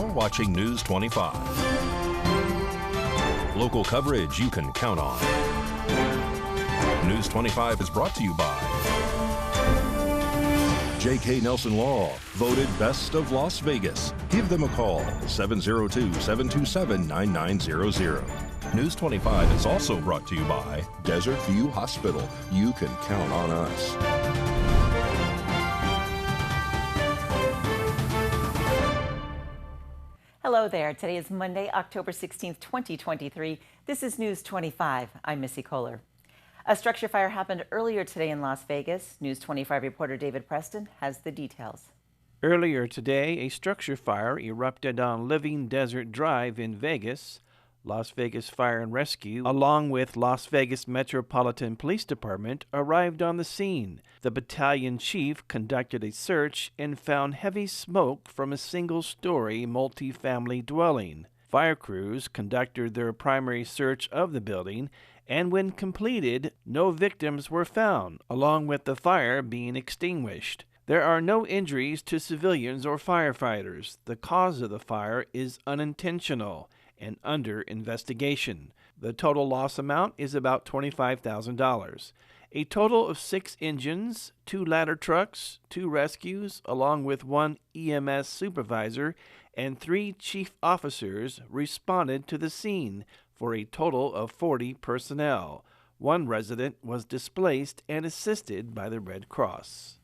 You're watching News 25. Local coverage you can count on. News 25 is brought to you by J.K. Nelson Law, voted Best of Las Vegas. Give them a call, 702-727-9900. News 25 is also brought to you by Desert View Hospital. You can count on us. Hello there. Today is Monday, October 16th, 2023. This is News 25. I'm Missy Kohler. A structure fire happened earlier today in Las Vegas. News 25 reporter David Preston has the details. Earlier today, a structure fire erupted on Living Desert Drive in Vegas. Las Vegas Fire and Rescue, along with Las Vegas Metropolitan Police Department, arrived on the scene. The battalion chief conducted a search and found heavy smoke from a single-story multi-family dwelling. Fire crews conducted their primary search of the building, and when completed, no victims were found, along with the fire being extinguished. There are no injuries to civilians or firefighters. The cause of the fire is unintentional and under investigation. The total loss amount is about $25,000. A total of 6 engines, 2 ladder trucks, 2 rescues, along with 1 EMS supervisor and 3 chief officers responded to the scene for a total of 40 personnel. 1 resident was displaced and assisted by the Red Cross.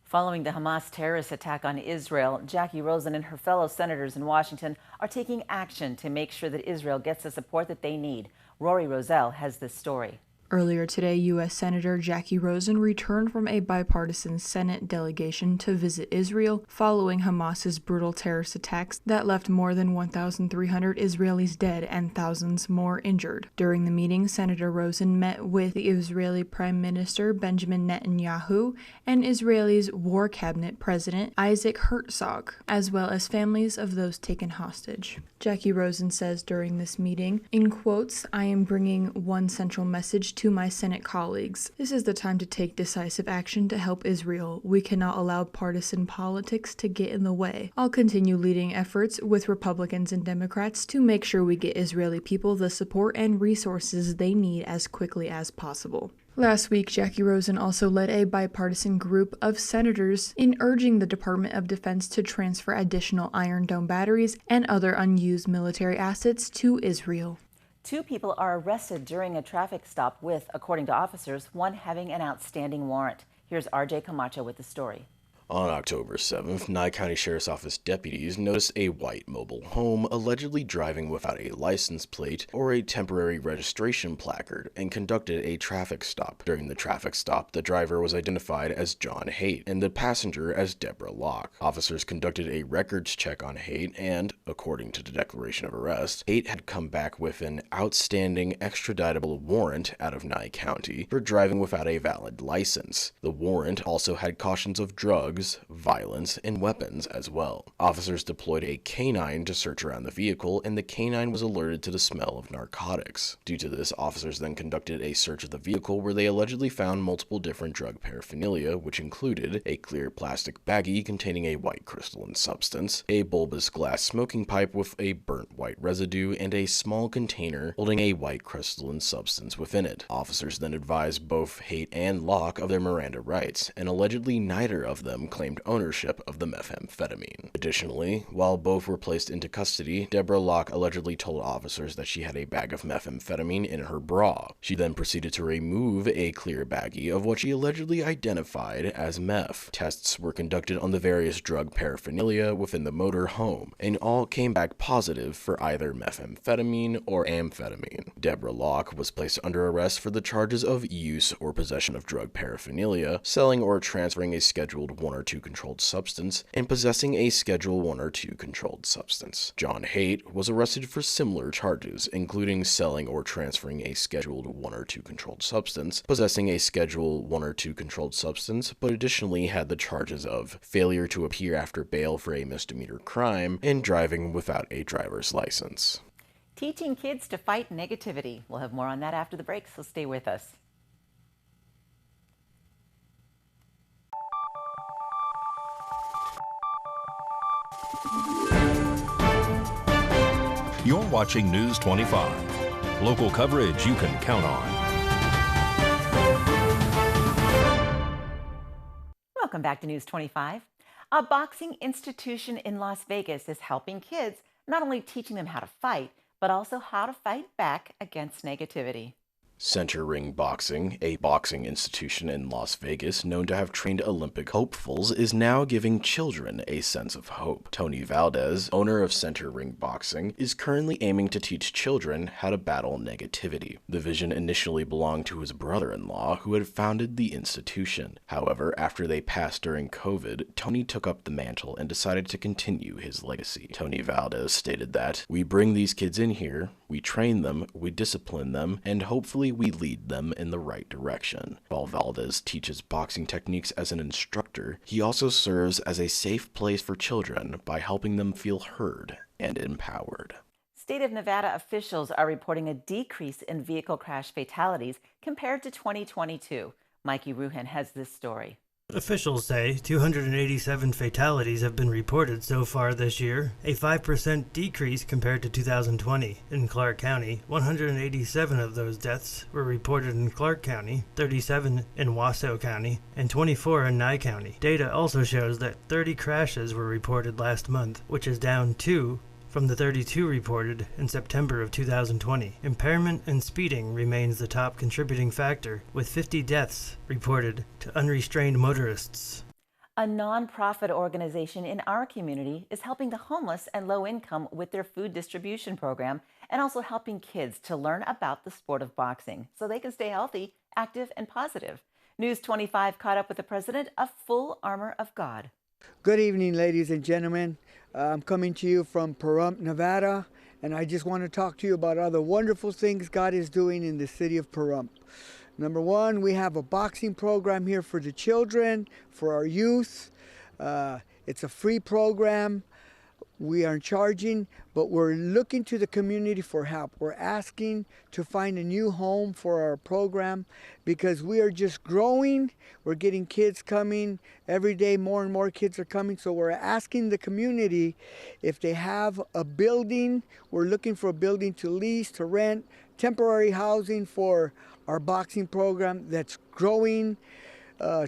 Following the Hamas terrorist attack on Israel, Jackie Rosen and her fellow senators in Washington are taking action to make sure that Israel gets the support that they need. Rory Roselle has this story. Earlier today, U.S. Senator Jackie Rosen returned from a bipartisan Senate delegation to visit Israel following Hamas's brutal terrorist attacks that left more than 1,300 Israelis dead and thousands more injured. During the meeting, Senator Rosen met with the Israeli Prime Minister Benjamin Netanyahu and Israel's War Cabinet President Isaac Herzog, as well as families of those taken hostage. Jackie Rosen says during this meeting, in quotes, "I am bringing one central message to my Senate colleagues. This is the time to take decisive action to help Israel. We cannot allow partisan politics to get in the way. I'll continue leading efforts with Republicans and Democrats to make sure we get Israeli people the support and resources they need as quickly as possible." Last week, Jackie Rosen also led a bipartisan group of senators in urging the Department of Defense to transfer additional Iron Dome batteries and other unused military assets to Israel. 2 people are arrested during a traffic stop with, according to officers, one having an outstanding warrant. Here's RJ Camacho with the story. On October 7th, Nye County Sheriff's Office deputies noticed a white mobile home allegedly driving without a license plate or a temporary registration placard and conducted a traffic stop. During the traffic stop, the driver was identified as John Haight and the passenger as Deborah Locke. Officers conducted a records check on Haight and, according to the declaration of arrest, Haight had come back with an outstanding extraditable warrant out of Nye County for driving without a valid license. The warrant also had cautions of drugs, violence, and weapons as well. Officers deployed a canine to search around the vehicle, and the canine was alerted to the smell of narcotics. Due to this, officers then conducted a search of the vehicle where they allegedly found multiple different drug paraphernalia, which included a clear plastic baggie containing a white crystalline substance, a bulbous glass smoking pipe with a burnt white residue, and a small container holding a white crystalline substance within it. Officers then advised both Haight and Locke of their Miranda rights, and allegedly neither of them claimed ownership of the methamphetamine. Additionally, while both were placed into custody, Deborah Locke allegedly told officers that she had a bag of methamphetamine in her bra. She then proceeded to remove a clear baggie of what she allegedly identified as meth. Tests were conducted on the various drug paraphernalia within the motor home, and all came back positive for either methamphetamine or amphetamine. Deborah Locke was placed under arrest for the charges of use or possession of drug paraphernalia, selling or transferring a Scheduled 1 or 2 controlled substance, and possessing a Schedule 1 or 2 controlled substance. John Haight was arrested for similar charges, including selling or transferring a Scheduled 1 or 2 controlled substance, possessing a Schedule 1 or 2 controlled substance, but additionally had the charges of failure to appear after bail for a misdemeanor crime and driving without a driver's license. Teaching kids to fight negativity. We'll have more on that after the break, so stay with us. You're watching News 25. Local coverage you can count on. Welcome back to News 25. A boxing institution in Las Vegas is helping kids, not only teaching them how to fight, but also how to fight back against negativity. Center Ring Boxing, a boxing institution in Las Vegas known to have trained Olympic hopefuls, is now giving children a sense of hope. Tony Valdez, owner of Center Ring Boxing, is currently aiming to teach children how to battle negativity. The vision initially belonged to his brother-in-law, who had founded the institution. However, after they passed during COVID, Tony took up the mantle and decided to continue his legacy. Tony Valdez stated that, "We bring these kids in here, we train them, we discipline them, and hopefully we lead them in the right direction." While Valdez teaches boxing techniques as an instructor, he also serves as a safe place for children by helping them feel heard and empowered. State of Nevada officials are reporting a decrease in vehicle crash fatalities compared to 2022. Mikey Ruhan has this story. Officials say 287 fatalities have been reported so far this year, a 5% decrease compared to 2020. In Clark County, 187 of those deaths were reported in Clark County, 37 in Washoe County, and 24 in Nye County. Data also shows that 30 crashes were reported last month, which is down 2 from the 32 reported in September of 2020. Impairment and speeding remains the top contributing factor, with 50 deaths reported to unrestrained motorists. A nonprofit organization in our community is helping the homeless and low income with their food distribution program and also helping kids to learn about the sport of boxing so they can stay healthy, active, and positive. News 25 caught up with the president of Full Armor of God. Good evening, ladies and gentlemen. I'm coming to you from Pahrump, Nevada, and I just want to talk to you about all the wonderful things God is doing in the city of Pahrump. Number one, we have a boxing program here for the children, for our youth. It's a free program. We aren't charging, but we're looking to the community for help. We're asking to find a new home for our program because we are just growing. We're getting kids coming. Every day more and more kids are coming. So we're asking the community if they have a building. We're looking for a building to lease, to rent, temporary housing for our boxing program that's growing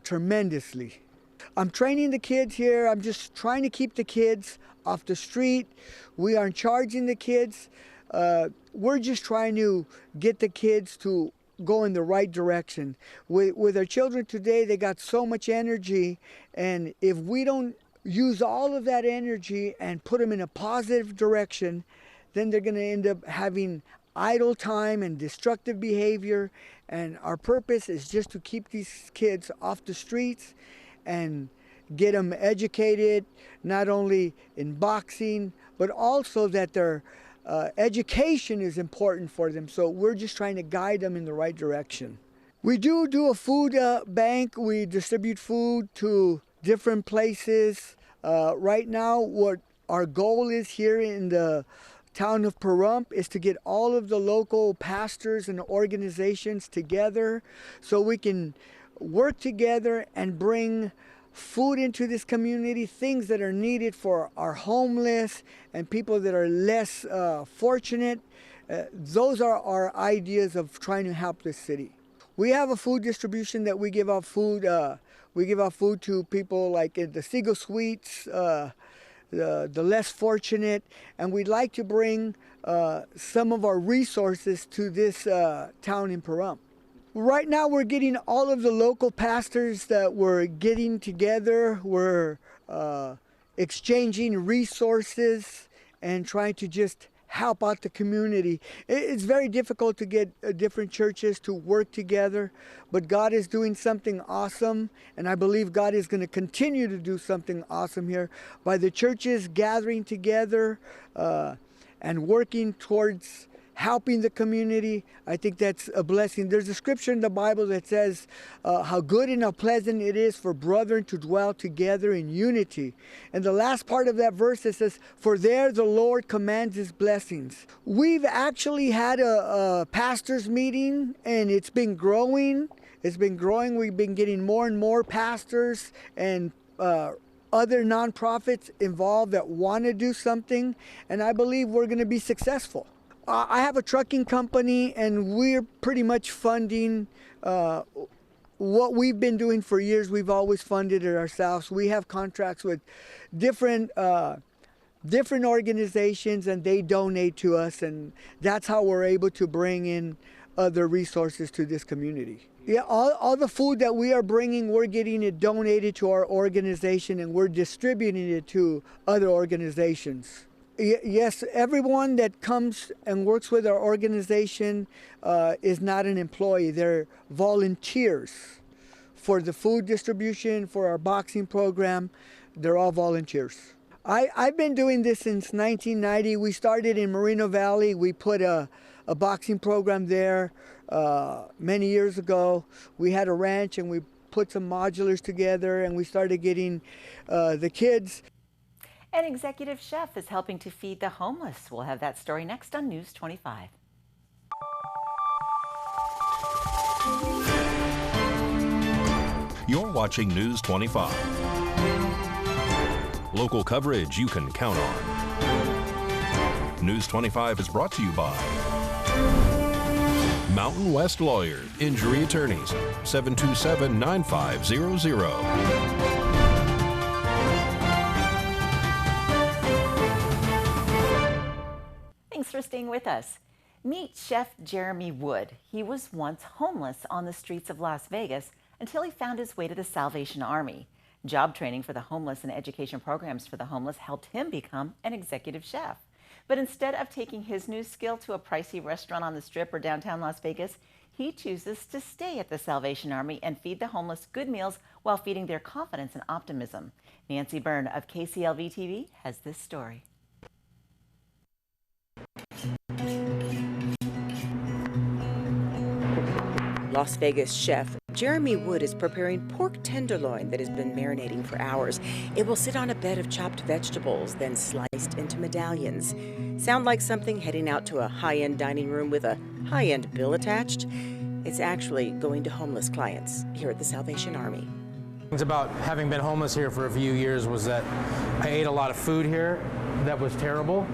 tremendously. I'm training the kids here. I'm just trying to keep the kids off the street. We aren't charging the kids. We're just trying to get the kids to go in the right direction. With our children today, they got so much energy, and if we don't use all of that energy and put them in a positive direction, then they're going to end up having idle time and destructive behavior. And our purpose is just to keep these kids off the streets and get them educated, not only in boxing, but also that their education is important for them. So we're just trying to guide them in the right direction. We do a food bank. We distribute food to different places. Right now, what our goal is here in the town of Pahrump is to get all of the local pastors and organizations together so we can work together and bring food into this community, things that are needed for our homeless and people that are less fortunate. Those are our ideas of trying to help the city. We have a food distribution that we give out food. We give out food to people like at the Seagull Suites, the less fortunate, and we'd like to bring some of our resources to this town in Pahrump. Right now we're getting all of the local pastors that we're getting together. We're exchanging resources and trying to just help out the community. It's very difficult to get different churches to work together, but God is doing something awesome, and I believe God is going to continue to do something awesome here by the churches gathering together and working towards helping the community. I think that's a blessing. There's a scripture in the Bible that says how good and how pleasant it is for brethren to dwell together in unity. And the last part of that verse, it says, for there the Lord commands his blessings. We've actually had a pastors meeting, and it's been growing. It's been growing. We've been getting more and more pastors and other nonprofits involved that want to do something, and I believe we're going to be successful. I have a trucking company, and we're pretty much funding what we've been doing for years. We've always funded it ourselves. We have contracts with different organizations, and they donate to us, and that's how we're able to bring in other resources to this community. Yeah, all the food that we are bringing, we're getting it donated to our organization, and we're distributing it to other organizations. Yes, everyone that comes and works with our organization is not an employee. They're volunteers for the food distribution, for our boxing program. They're all volunteers. I've been doing this since 1990. We started in Moreno Valley. We put a boxing program there many years ago. We had a ranch, and we put some modulars together, and we started getting the kids. An executive chef is helping to feed the homeless. We'll have that story next on News 25. You're watching News 25. Local coverage you can count on. News 25 is brought to you by Mountain West Lawyers, Injury Attorneys, 727-9500. Thanks for staying with us. Meet Chef Jeremy Wood. He was once homeless on the streets of Las Vegas until he found his way to the Salvation Army. Job training for the homeless and education programs for the homeless helped him become an executive chef. But instead of taking his new skill to a pricey restaurant on the Strip or downtown Las Vegas, he chooses to stay at the Salvation Army and feed the homeless good meals while feeding their confidence and optimism. Nancy Byrne of KPVM-TV has this story. Las Vegas chef Jeremy Wood is preparing pork tenderloin that has been marinating for hours. It will sit on a bed of chopped vegetables, then sliced into medallions. Sound like something heading out to a high-end dining room with a high-end bill attached? It's actually going to homeless clients here at the Salvation Army. Things about having been homeless here for a few years was that I ate a lot of food here that was terrible.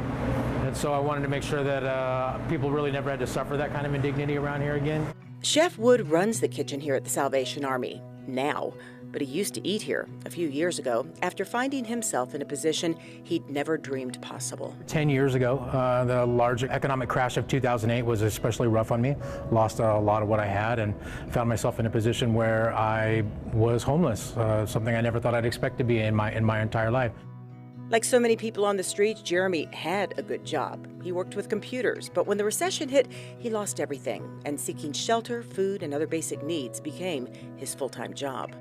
And so I wanted to make sure that people really never had to suffer that kind of indignity around here again. Chef Wood runs the kitchen here at the Salvation Army now, but he used to eat here a few years ago after finding himself in a position he'd never dreamed possible. 10 years ago, the large economic crash of 2008 was especially rough on me. Lost a lot of what I had and found myself in a position where I was homeless, something I never thought I'd expect to be in my entire life. Like so many people on the streets, Jeremy had a good job. He worked with computers, but when the recession hit, he lost everything, and seeking shelter, food, and other basic needs became his full-time job.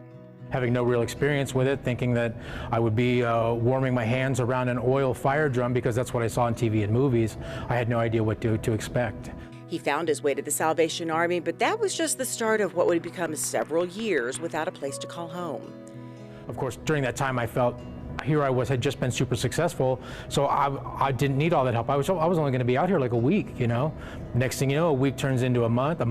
Having no real experience with it, thinking that I would be warming my hands around an oil fire drum because that's what I saw on TV and movies, I had no idea what to expect. He found his way to the Salvation Army, but that was just the start of what would become several years without a place to call home. Of course, during that time I felt here I was, had just been super successful, so I didn't need all that help. I was only going to be out here like a week, you know. Next thing you know, a week turns into a month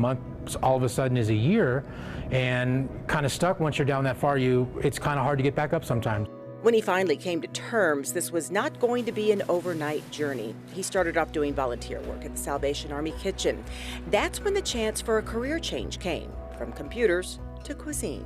all of a sudden is a year, and kind of stuck once you're down that far, it's kind of hard to get back up sometimes. When he finally came to terms, this was not going to be an overnight journey. He started off doing volunteer work at the Salvation Army kitchen. That's when the chance for a career change came, from computers to cuisine.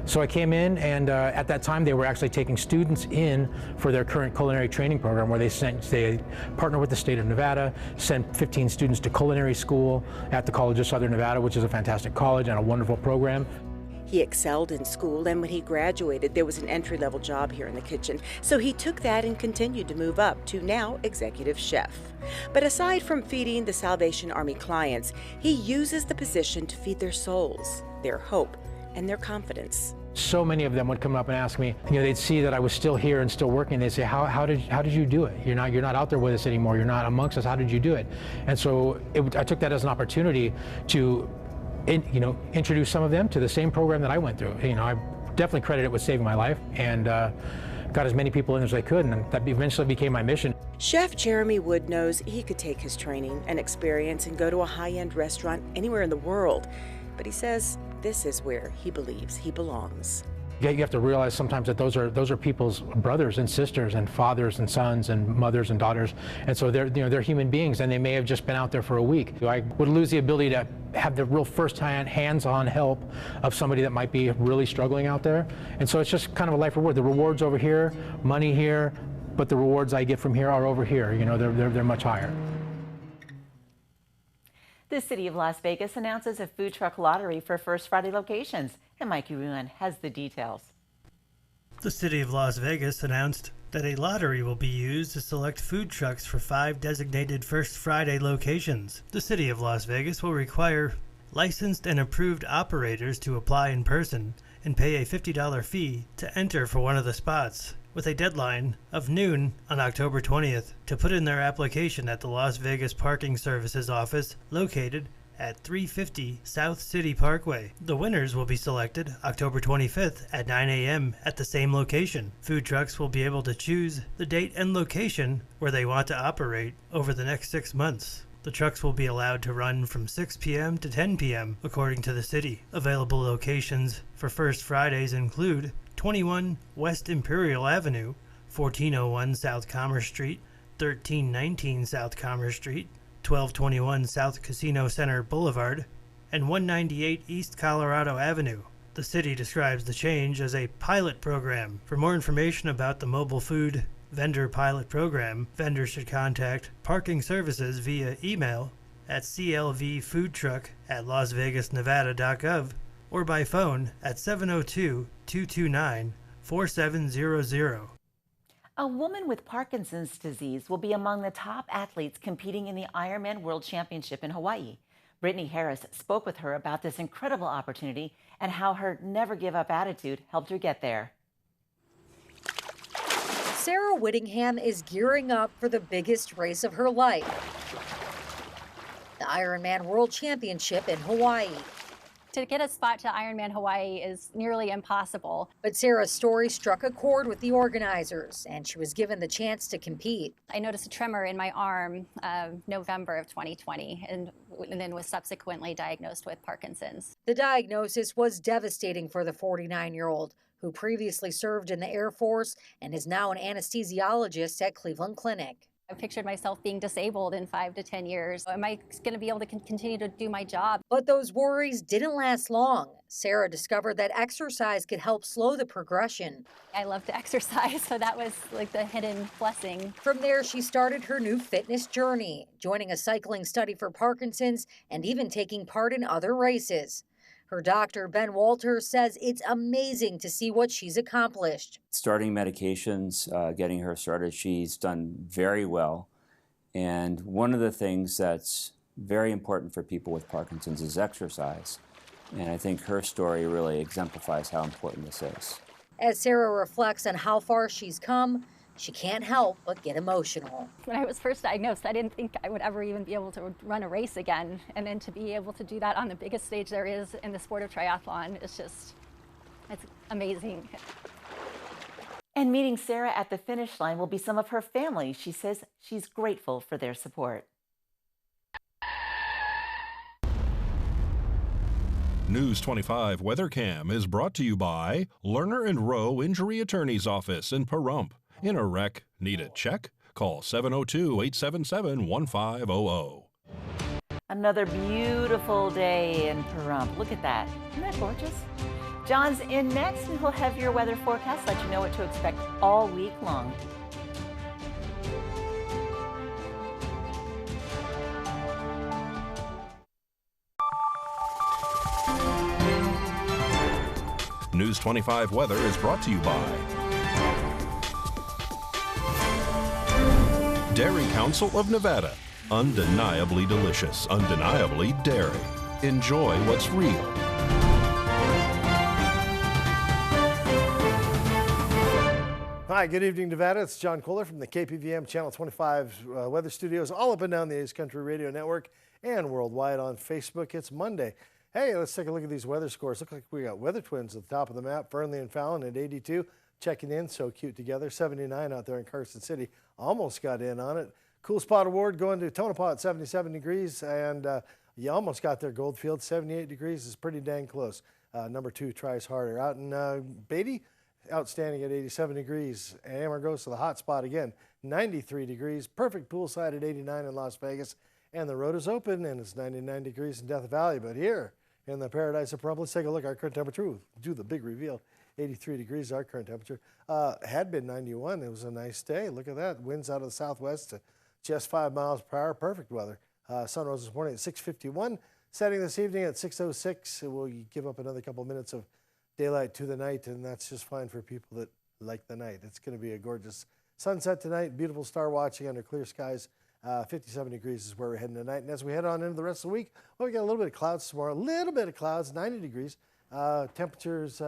So I came in, and at that time they were actually taking students in for their current culinary training program, where they partner with the state of Nevada, sent 15 students to culinary school at the College of Southern Nevada, which is a fantastic college and a wonderful program. He excelled in school, and when he graduated, there was an entry-level job here in the kitchen. So he took that and continued to move up to now executive chef. But aside from feeding the Salvation Army clients, he uses the position to feed their souls, their hope, and their confidence. So many of them would come up and ask me, they'd see that I was still here and still working. They'd say, how did you do it? You're not out there with us anymore. You're not amongst us. How did you do it? And so I took that as an opportunity to introduce some of them to the same program that I went through. I definitely credit it with saving my life, and got as many people in as I could, and that eventually became my mission. Chef Jeremy Wood knows he could take his training and experience and go to a high-end restaurant anywhere in the world. But he says this is where he believes he belongs. You have to realize sometimes that those are people's brothers and sisters and fathers and sons and mothers and daughters, and so they're human beings, and they may have just been out there for a week. I would lose the ability to have the real first-hand, hands-on help of somebody that might be really struggling out there, and so it's just kind of a life reward. The rewards over here, money here, but the rewards I get from here are over here. You know, they're much higher. The City of Las Vegas announces a food truck lottery for First Friday locations, and Mikey Ruan has the details. The City of Las Vegas announced that a lottery will be used to select food trucks for 5 designated First Friday locations. The City of Las Vegas will require licensed and approved operators to apply in person and pay a $50 fee to enter for one of the spots, with a deadline of noon on October 20th to put in their application at the Las Vegas Parking Services office located at 350 South City Parkway. The winners will be selected October 25th at 9 a.m. at the same location. Food trucks will be able to choose the date and location where they want to operate over the next 6 months. The trucks will be allowed to run from 6 p.m. to 10 p.m. according to the city. Available locations for First Fridays include 21 West Imperial Avenue, 1401 South Commerce Street, 1319 South Commerce Street, 1221 South Casino Center Boulevard, and 198 East Colorado Avenue. The city describes the change as a pilot program. For more information about the mobile food vendor pilot program, vendors should contact Parking Services via email at clvfoodtruck@lasvegasnevada.gov or by phone at 702-229-4700. A woman with Parkinson's disease will be among the top athletes competing in the Ironman World Championship in Hawaii. Brittany Harris spoke with her about this incredible opportunity and how her never-give-up attitude helped her get there. Sarah Whittingham is gearing up for the biggest race of her life, the Ironman World Championship in Hawaii. To get a spot to Ironman Hawaii is nearly impossible. But Sarah's story struck a chord with the organizers, and she was given the chance to compete. I noticed a tremor in my arm November of 2020 and then was subsequently diagnosed with Parkinson's. The diagnosis was devastating for the 49-year-old, who previously served in the Air Force and is now an anesthesiologist at Cleveland Clinic. I pictured myself being disabled in 5 to 10 years. Am I going to be able to continue to do my job? But those worries didn't last long. Sarah discovered that exercise could help slow the progression. I love to exercise, so that was like the hidden blessing. From there, she started her new fitness journey, joining a cycling study for Parkinson's and even taking part in other races. Her doctor, Ben Walter, says it's amazing to see what she's accomplished. Starting medications, getting her started, she's done very well. And one of the things that's very important for people with Parkinson's is exercise. And I think her story really exemplifies how important this is. As Sarah reflects on how far she's come, she can't help but get emotional. When I was first diagnosed, I didn't think I would ever even be able to run a race again. And then to be able to do that on the biggest stage there is in the sport of triathlon, it's amazing. And meeting Sarah at the finish line will be some of her family. She says she's grateful for their support. News 25 Weather Cam is brought to you by Lerner and Rowe Injury Attorney's Office in Pahrump. In a wreck, need a check? Call 702-877-1500. Another beautiful day in Pahrump. Look at that. Isn't that gorgeous? John's in next, and he'll have your weather forecast, let you know what to expect all week long. News 25 Weather is brought to you by Dairy Council of Nevada. Undeniably delicious, undeniably dairy. Enjoy what's real. Hi, good evening, Nevada. It's John Kohler from the KPVM Channel 25 weather studios all up and down the A's Country Radio Network and worldwide on Facebook. It's Monday. Hey, let's take a look at these weather scores. Look like we got weather twins at the top of the map. Fernley and Fallon at 82, checking in, so cute together. 79 out there in Carson City. Almost got in on it. Cool Spot Award going to Tonopah at 77 degrees, and you almost got there, Goldfield. 78 degrees is pretty dang close. Number 2 tries harder. Out in Beatty, outstanding at 87 degrees. Amber goes to the hot spot again, 93 degrees. Perfect poolside at 89 in Las Vegas. And the road is open, and it's 99 degrees in Death Valley. But here in the paradise of Pahrump, let's take a look at our current temperature. We'll do the big reveal. 83 degrees is our current temperature. Had been 91. It was a nice day. Look at that. Winds out of the southwest to just 5 miles per hour. Perfect weather. Sun rose this morning at 6:51. Setting this evening at 6:06. We'll give up another couple minutes of daylight to the night, and that's just fine for people that like the night. It's going to be a gorgeous sunset tonight. Beautiful star watching under clear skies. 57 degrees is where we're heading tonight. And as we head on into the rest of the week, well, we got a little bit of clouds tomorrow. A little bit of clouds, 90 degrees. Temperatures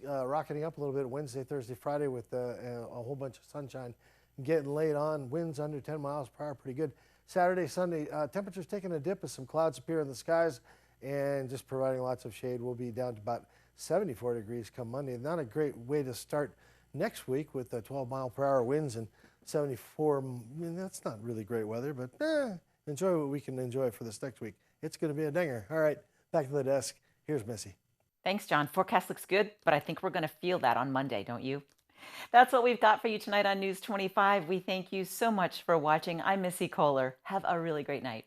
rocketing up a little bit Wednesday, Thursday, Friday with a whole bunch of sunshine getting laid on. Winds under 10 miles per hour, pretty good. Saturday, Sunday, temperatures taking a dip as some clouds appear in the skies and just providing lots of shade. We'll be down to about 74 degrees come Monday. Not a great way to start next week with 12-mile-per-hour winds and 74. I mean, that's not really great weather, but enjoy what we can enjoy for this next week. It's going to be a dinger. All right, back to the desk. Here's Missy. Thanks, John. Forecast looks good, but I think we're going to feel that on Monday, don't you? That's what we've got for you tonight on News 25. We thank you so much for watching. I'm Missy Kohler. Have a really great night.